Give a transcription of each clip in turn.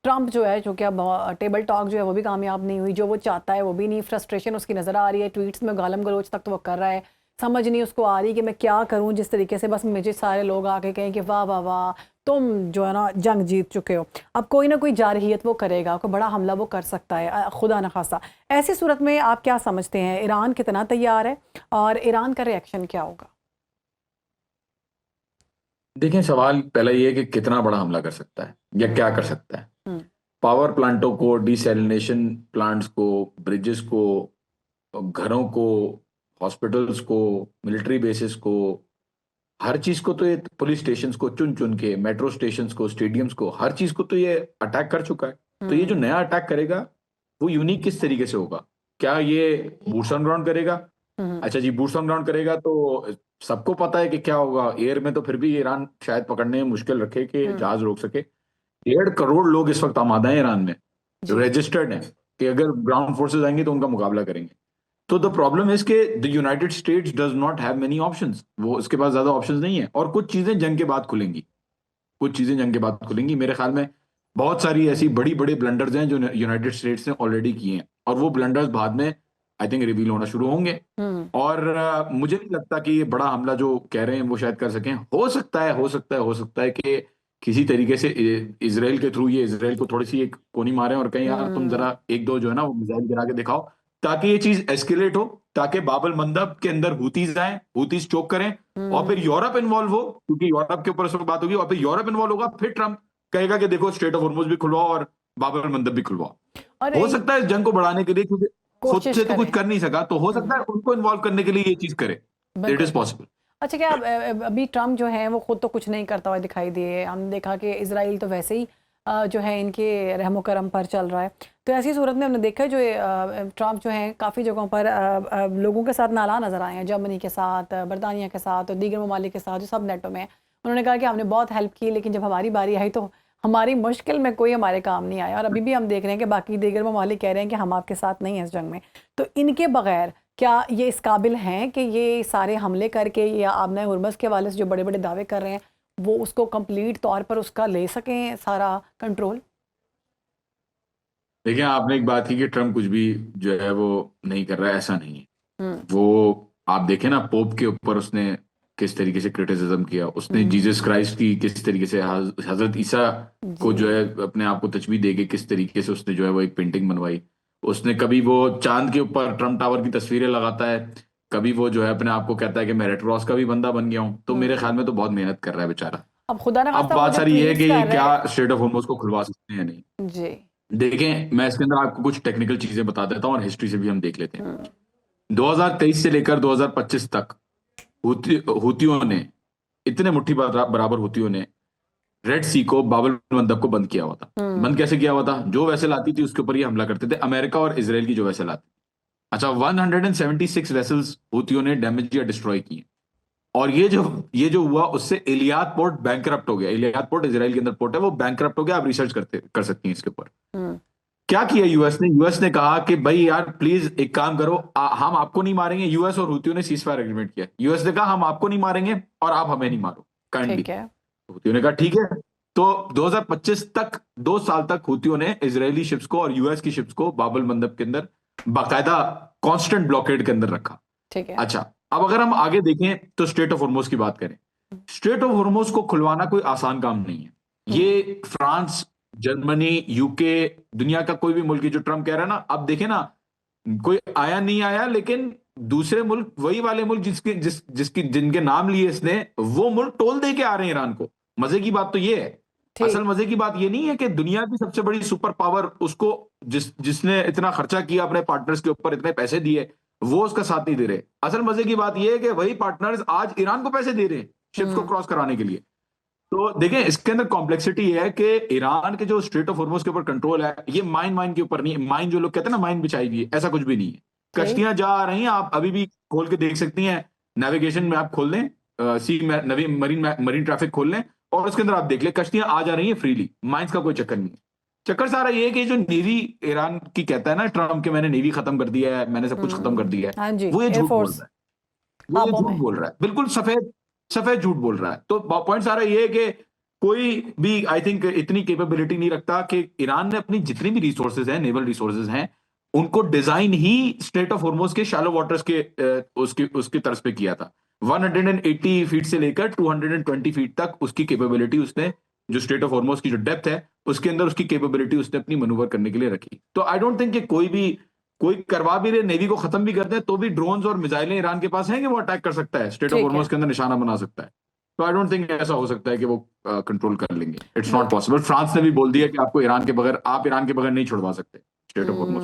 Trump जो है, जो कि अब टेबल टॉक जो है वो भी कामयाब नहीं हुई, जो वो चाहता है वो भी नहीं, फ्रस्ट्रेशन उसकी नज़र आ रही है, ट्वीट्स में गालम गलोच तक तो वो कर रहा है, समझ नहीं उसको आ रही कि मैं क्या करूं, जिस तरीके से बस मुझे सारे लोग आके कहें कि वाह वाह वाह तुम जो है ना जंग जीत चुके हो। अब कोई ना कोई जारहियत वो करेगा, कोई बड़ा हमला वो कर सकता है, खुदा न खासा। ऐसी सूरत में आप क्या समझते हैं, ईरान कितना तैयार है और ईरान का रिएक्शन क्या होगा? देखें, सवाल पहला ये है कि कितना बड़ा हमला कर सकता है या हम्म। क्या कर सकता है। हम्म। पावर प्लांटों को, डिसैलिनेशन प्लांट्स को, ब्रिजेस को, घरों को, हॉस्पिटल्स को, मिलिट्री बेसिस को, हर चीज को तो ये, पुलिस स्टेशंस को चुन चुन के, मेट्रो स्टेशंस को, स्टेडियम्स को, हर चीज को तो ये अटैक कर चुका है। तो ये जो हम्म। नया अटैक करेगा वो यूनिक किस तरीके से होगा? क्या ये बूट्स ऑन ग्राउंड करेगा? हम्म। अच्छा जी, बूट्स ऑन ग्राउंड करेगा तो सबको पता है कि क्या होगा। एयर में तो फिर भी ईरान शायद पकड़ने में मुश्किल रखे कि हम्म। जहाज रोक सके। 1.5 करोड़ लोग इस वक्त आमादा है ईरान में, जी। रजिस्टर्ड हैं कि अगर ग्राउंड फोर्सेस आएंगी तो उनका मुकाबला करेंगे। तो द प्रॉब्लम इज के the United states does not have many options, वो उसके पास ज्यादा ऑप्शंस नहीं है। और कुछ चीजें जंग के बाद खुलेंगी, कुछ चीजें जंग के बाद खुलेंगी मेरे ख्याल में। बहुत सारी ऐसी बड़ी बड़ी ब्लंडर्स हैं जो यूनाइटेड स्टेट्स ने ऑलरेडी किए हैं, और वो ब्लंडर्स बाद में आई थिंक रिवील होना शुरू होंगे। हम्म। और मुझे नहीं लगता कि ये बड़ा हमला जो कह रहे हैं वो शायद कर सकें। हो सकता है, हो सकता है, हो सकता है कि किसी तरीके से इसराइल के थ्रू ये इसराइल को थोड़ी सी एक कोनी मारे और कहें यार तुम हम्म। जरा एक दो जो है ना वो मिसाइल गिरा के दिखाओ, ताकि ये चीज एस्केलेट हो, ताकि बाबल मंदब के अंदर हूतीज आए, हूतीज चोक करें, और फिर हम्म। यूरोप इन्वॉल्व हो, क्योंकि यूरोप के ऊपर इस वक्त बात होगी, और फिर यूरोप इन्वॉल्व होगा, फिर ट्रम्प कहेगा कि देखो स्ट्रेट ऑफ हॉर्मुज भी खुलवाओ और बाबल मंदब भी खुलवाओ। और हो सकता है इस जंग को बढ़ाने के लिए, क्योंकि खुद कोशिश से तो कुछ करें। कर नहीं सका, तो हो हम्म। सकता है उनको इन्वॉल्व करने के लिए ये चीज करे। इट बिल्कुल। Is possible. अच्छा, क्या अभी ट्रम्प जो है वो खुद तो कुछ नहीं करता हुआ दिखाई दिए, हमने देखा कि इसराइल तो वैसे ही जो है इनके रहमो करम पर चल रहा है। तो ऐसी सूरत में हमने देखा है जो ट्रम्प जो है काफ़ी जगहों पर लोगों के साथ नाला नज़र आए हैं, जर्मनी के साथ, बरतानिया के साथ और दीगर ममालिक के साथ जो सब नेटो में हैं। उन्होंने कहा कि हमने बहुत हेल्प की, लेकिन जब हमारी बारी आई तो हमारी मुश्किल में कोई हमारे काम नहीं आया। और अभी भी हम देख रहे हैं कि बाकी दीगर ममालिक कह रहे हैं कि हम आपके साथ नहीं हैं इस जंग में। तो इनके बगैर क्या ये इस काबिल हैं कि ये सारे हमले करके या आबना हुरमज़ के हवाले से जो बड़े बड़े दावे कर रहे हैं वो उसको कंप्लीट तौर पर उसका ले सकें सारा कंट्रोल? देखिए, आपने एक बात की कि ट्रम्प कुछ भी जो है वो नहीं कर रहा है, ऐसा नहीं है। हम्म। वो आप देखें ना, पोप के ऊपर उसने किस तरीके से क्रिटिसिज्म किया, उसने जीसस हम्म। क्राइस्ट की किस तरीके से, हजरत ईसा को जो जी। है अपने आप को तशबीह देके किस तरीके से उसने जो है वो एक पेंटिंग बनवाई। उसने कभी वो चांद के ऊपर ट्रम्प टावर की तस्वीरें लगाता है, कभी वो जो है अपने आप को कहता है कि मैं रेड क्रॉस का भी बंदा बन गया हूं। तो मेरे ख्याल हम्म। में तो बहुत मेहनत कर रहा है बेचारा। अब खुदा ना अब खास्ता वो बात जो सारी ये है कि ट्वीट्स ये कर रहा क्या है। स्ट्रेट ऑफ होर्मुज को खुलवा सकते हैं या नहीं। जी। देखें, मैं इसके अंदर आपको कुछ टेक्निकल चीजें बता देता हूँ और हिस्ट्री से भी हम देख लेते हैं। हम्म। 2023 से लेकर 2025 तक हुतियों ने, इतने मुट्ठी बराबर हुतियों ने रेड सी को, बाबल मंदब को बंद किया हुआ था। बंद हम्म। कैसे किया हुआ था? जो वैसल आती थी उसके ऊपर ये हमला करते थे, अमेरिका और इसराइल की जो वैसल आती। अच्छा, 176 वेसल्स हुतियों ने डैमेज या डिस्ट्रॉय किए। और ये जो हुआ उससे इलियाद पोर्ट बैंकरप्ट हो गया। इलियाद पोर्ट इसराइल के अंदर पोर्ट है, वो बैंकरप्ट हो गया। आप रिसर्च कर सकती हैं इसके ऊपर। हम्म। क्या किया यूएस ने? यूएस ने कहा कि भाई यार प्लीज एक काम करो, हम आपको नहीं मारेंगे। यूएस और हुतियों ने सीज फायर एग्रीमेंट किया। यूएस ने कहा हम आपको नहीं मारेंगे और आप हमें नहीं मारो काइंडली। ठीक है। हुतियों ने कहा ठीक है। तो 2025 तक, 2 साल तक हुतियों ने इजरायली शिप्स को और यूएस की शिप्स को बाबल मंदब के अंदर बाकायदा कांस्टेंट ब्लॉकेड के अंदर रखा। ठीक है। अच्छा, अब अगर हम आगे देखें तो स्ट्रेट ऑफ हॉर्मुज की बात करें। स्ट्रेट ऑफ हॉर्मुज को खुलवाना कोई आसान काम नहीं है। हम्म। ये फ्रांस, जर्मनी, यूके, दुनिया का कोई भी मुल्क है जो ट्रम्प कह रहा है ना, अब देखे ना, कोई आया नहीं आया, लेकिन दूसरे मुल्क, वही वाले मुल्क जिसके जिसकी जिनके नाम लिए इसने, वो मुल्क टोल दे के आ रहे हैं ईरान को। मजे की बात तो ये है। असल ठीक। मजे की बात ये नहीं है कि दुनिया की सबसे बड़ी सुपर पावर उसको, जिसने इतना खर्चा किया अपने पार्टनर्स के ऊपर, इतने पैसे दिए, वो उसका साथ नहीं दे रहे। असल मजे की बात यह है कि वही पार्टनर्स आज ईरान को पैसे दे रहे हैं शिप्स को हम्म। क्रॉस कराने के लिए। तो देखें, इसके अंदर कॉम्प्लेक्सिटी ये है कि ईरान के जो स्ट्रेट ऑफ हॉर्मुज के ऊपर कंट्रोल है, ये माइन माइन के ऊपर नहीं है। माइन जो लोग कहते हैं ना, माइन बिछाई हुई है, ऐसा कुछ भी नहीं है। ठीक। कश्तियां जा रही हैं, आप अभी भी खोल के देख सकती हैं। नेविगेशन में आप खोल लें, सी नवी मरीन मरीन ट्रैफिक खोल लें, और उसके अंदर आप देख लें कश्तियां आ जा रही हैं फ्रीली। माइंस का कोई चक्कर नहीं है। चक्कर सारा ये है कि जो नेवी ईरान की कहता है ना ट्रम्प, के मैंने नेवी खत्म कर दिया है, मैंने सब कुछ खत्म कर दिया है, हाँ जी, वो ये झूठ बोल एयरफोर्स रहा है। वो ये आबों झूठ में। बोल रहा है, बिल्कुल सफेद सफेद झूठ बोल रहा है। तो पॉइंट सारा ये है कि कोई भी आई थिंक इतनी कैपेबिलिटी नहीं रखता कि ईरान ने अपनी जितनी भी रिसोर्सेज हैं, नेवल रिसोर्सेज हैं, उनको design he straight of Hormuz के शैलो वाटर्स के उसकी उसकी तरफ पे किया था। 180 फीट से लेकर 220 फीट तक उसकी कैपेबिलिटी उसने, जो स्ट्रेट ऑफ हॉर्मुज की जो डेप्थ है उसके अंदर उसकी कैपेबिलिटी उसने अपनी मनूवर करने के लिए रखी। तो आई डोंट थिंक कि कोई करवा भी रहे, नेवी को खत्म भी कर दे, तो भी ड्रोन्स और मिसाइलें ईरान के पास हैं कि वो अटैक कर सकता है, स्ट्रेट ऑफ ठीक है। हॉर्मुज के अंदर निशाना बना सकता है। तो आई डोंट थिंक ऐसा हो सकता है कि वो कंट्रोल कर लेंगे। इट्स नॉट बिल्कुल। पॉसिबल। फ्रांस ने भी बोल दिया कि आपको ईरान के बगैर, आप ईरान के बगैर नहीं छुड़वा सकते स्ट्रेट ऑफ हॉर्मुज।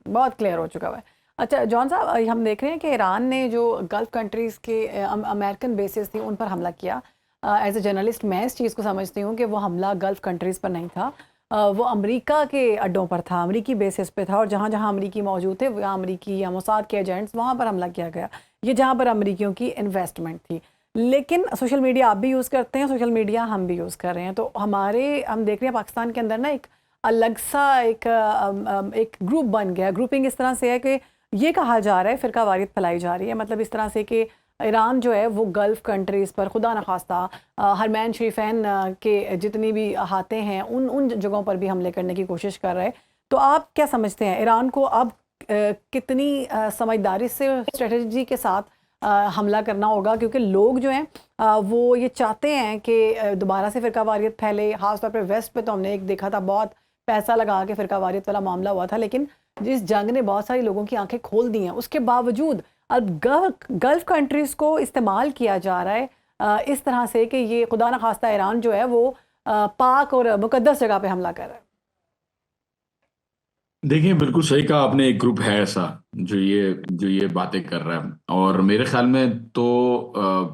बहुत क्लियर हो चुका है। अच्छा जॉन साहब, हम देख रहे हैं कि ईरान ने जो गल्फ कंट्रीज़ के अमेरिकन बेसिस थी उन पर हमला किया। एज ए जर्नलिस्ट मैं इस चीज़ को समझती हूँ कि वो हमला गल्फ कंट्रीज़ पर नहीं था, वो अमेरिका के अड्डों पर था, अमेरिकी बेसिस पे था, और जहाँ जहाँ अमेरिकी मौजूद थे वहाँ अमेरिकी या मोसाद के एजेंट्स वहाँ पर हमला किया गया, ये जहाँ पर अमेरिकियों की इन्वेस्टमेंट थी। लेकिन सोशल मीडिया आप भी यूज़ करते हैं, सोशल मीडिया हम भी यूज़ कर रहे हैं, तो हम देख रहे हैं पाकिस्तान के अंदर ना एक अलग सा एक ग्रुप बन गया। ग्रुपिंग इस तरह से है कि ये कहा जा रहा है, फ़िरकावारियत फैलाई जा रही है, मतलब इस तरह से कि ईरान जो है वो गल्फ़ कंट्रीज़ पर खुदा न खास्ता हरमैन शरीफैन के जितनी भी अहाते हैं उन उन जगहों पर भी हमले करने की कोशिश कर रहा है। तो आप क्या समझते हैं ईरान को अब कितनी समझदारी से स्ट्रेटजी के साथ हमला करना होगा, क्योंकि लोग जो हैं वो ये चाहते हैं कि दोबारा से फ़िरकावारियत फैले। ख़ास तौर पे वेस्ट पे तो हमने एक देखा था, बहुत पैसा लगा के फ़िरकावारियत वाला मामला हुआ था, लेकिन जिस जंग ने बहुत सारी लोगों की आंखें खोल दी हैं, उसके बावजूद अब गल्फ़ कंट्रीज़ को इस्तेमाल किया जा रहा है इस तरह से कि ये खुदा न खास्ता ईरान जो है वो पाक और मुकद्दस जगह पे हमला कर रहा है। देखिए, बिल्कुल सही कहा आपने। एक ग्रुप है ऐसा जो ये बातें कर रहा है, और मेरे ख्याल में तो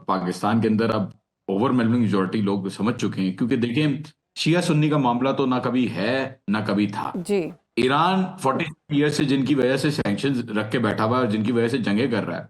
पाकिस्तान के अंदर अब ओवरवेलमिंग मेजॉरिटी लोग समझ चुके हैं, क्योंकि देखें, शिया सुन्नी का मामला तो ना कभी है ना कभी था। जी। ईरान 40 ईयर से जिनकी वजह से सैंक्शंस रख के बैठा हुआ है और जिनकी वजह से जंगे कर रहा है,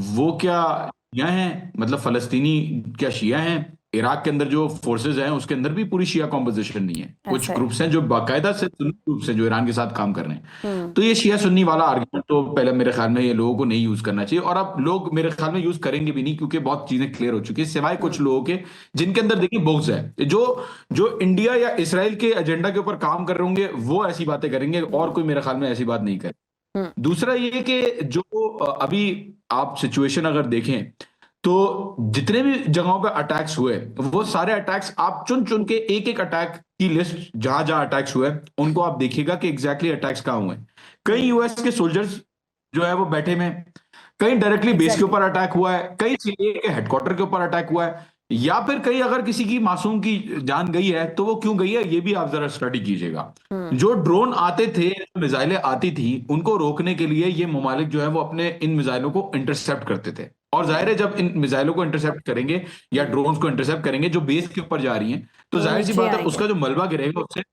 वो क्या शिया हैं? मतलब फलस्तीनी क्या शिया हैं? इराक के अंदर जो फोर्सेज हैं उसके अंदर भी पूरी शिया कॉम्पोजिशन नहीं है। कुछ ऐसा है। ग्रुप्स हैं जो बाकायदा से सुन्नी ग्रुप्स हैं जो ईरान के साथ काम कर रहे हैं। तो ये शिया सुन्नी वाला आर्गुमेंट तो पहले मेरे ख्याल में ये लोगों को नहीं यूज करना चाहिए, और अब लोग मेरे ख्याल में यूज करेंगे भी नहीं, क्योंकि बहुत चीजें क्लियर हो चुकी है, सिवाय कुछ लोगों के जिनके अंदर देखिए बुग्ज है, जो जो इंडिया या इसराइल के एजेंडा के ऊपर काम कर रहे होंगे वो ऐसी बातें करेंगे, और कोई मेरे ख्याल में ऐसी बात नहीं करे। दूसरा ये कि जो अभी आप सिचुएशन अगर देखें तो जितने भी जगहों पे अटैक्स हुए, वो सारे अटैक्स आप चुन चुन के एक एक अटैक की लिस्ट, जहां जहां अटैक्स हुए उनको आप देखिएगा कि एग्जैक्टली अटैक्स कहां हुए। कई यूएस के सोल्जर्स जो है वो बैठे में, कहीं डायरेक्टली बेस के ऊपर अटैक हुआ है, कहीं सीआईए के हेडक्वार्टर के ऊपर अटैक हुआ है, या फिर कहीं अगर किसी की मासूम की जान गई है तो वो क्यों गई है ये भी आप जरा स्टडी कीजिएगा। जो ड्रोन आते थे, मिसाइलें आती थी, उनको रोकने के लिए ये ममालिक जो है वो अपने इन मिसाइलों को इंटरसेप्ट करते थे, और जाहिर है जब इन मिसाइलों को इंटरसेप्ट करेंगे या ड्रोन्स को इंटरसेप्ट करेंगे जो बेस के ऊपर जा रही हैं, तो जाहिर सी नीचे बात है आएंगे। उसका जो मलबा गिरेगा उससे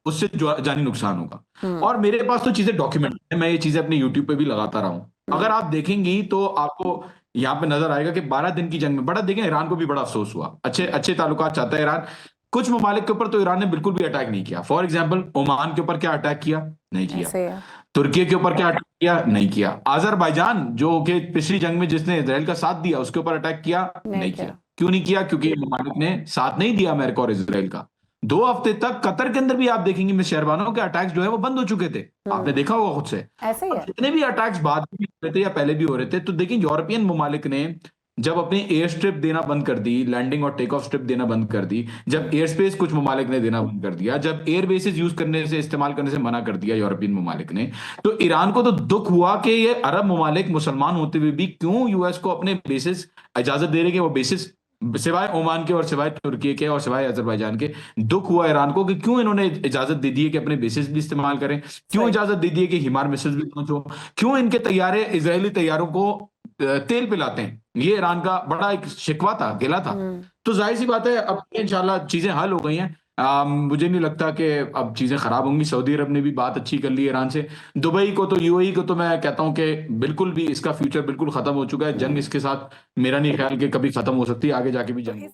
उससे जानी नुकसान होगा। और मेरे पास तो चीजें डॉक्यूमेंट है, मैं ये चीजें अपने यूट्यूब पे भी लगाता रहा हूं। अगर आप देखेंगी तो आपको यहाँ पे नजर आएगा कि 12 दिन की जंग में बड़ा, देखें, ईरान को भी बड़ा अफसोस हुआ। अच्छे अच्छे ताल्लुकात चाहता है ईरान, कुछ ममालिक के ऊपर तो ईरान ने बिल्कुल भी अटैक नहीं किया। फॉर एग्जाम्पल, ओमान के ऊपर क्या अटैक किया? नहीं किया। ऐसे है। तुर्की के ऊपर क्या अटैक किया? नहीं किया। अजरबैजान जो कि पिछली जंग में जिसने इजराइल का साथ दिया, उसके ऊपर अटैक किया? नहीं नहीं किया। किया। क्यों नहीं किया? क्योंकि ममालिक ने साथ नहीं दिया अमेरिका और इजराइल का। 2 हफ्ते तक कतर के अंदर भी आप देखेंगे मिस शहरबानों के अटैक्स जो है वो बंद हो चुके थे, आपने देखा होगा खुद से। ऐसे ही अब है। जितने भी अटैक्स बाद में हो रहे थे या पहले भी हो रहे थे, तो देखिए यूरोपियन ममालिक ने जब अपनी एयर स्ट्रिप देना बंद कर दी, लैंडिंग और टेक ऑफ स्ट्रिप देना बंद कर दी, जब एयर स्पेस कुछ ममालिक ने देना बंद कर दिया, जब एयर बेसिस यूज करने से, इस्तेमाल करने से मना कर दिया यूरोपियन ममालिक ने, तो ईरान को तो दुख हुआ कि ये अरब ममालिक मुसलमान होते हुए भी क्यों यूएस को अपने बेसिस इजाजत दे रहे कि वो बेसिस, सिवाय ओमान के और सिवाय तुर्की के और सिवाय अजरबैजान के। दुख हुआ ईरान को कि क्यों इन्होंने इजाजत दे दी है कि अपने बेसिस भी इस्तेमाल करें, क्यों सही। इजाजत दे दी है कि हिमार मिसाइल भी लॉन्च हो, क्यों इनके तैयारे इजरायली तैयारों को तेल पिलाते हैं। ये ईरान का बड़ा एक शिकवा था, गिला था। तो जाहिर सी बात है अब इंशाल्लाह चीजें हल हो गई हैं। मुझे नहीं लगता कि अब चीजें खराब होंगी। सऊदी अरब ने भी बात अच्छी कर ली ईरान से। दुबई को तो, यूएई को तो मैं कहता हूं कि बिल्कुल भी इसका फ्यूचर बिल्कुल खत्म हो चुका है। जंग इसके साथ मेरा नहीं ख्याल कि कभी खत्म हो सकती है, आगे जाके भी तो जंग इस होगी।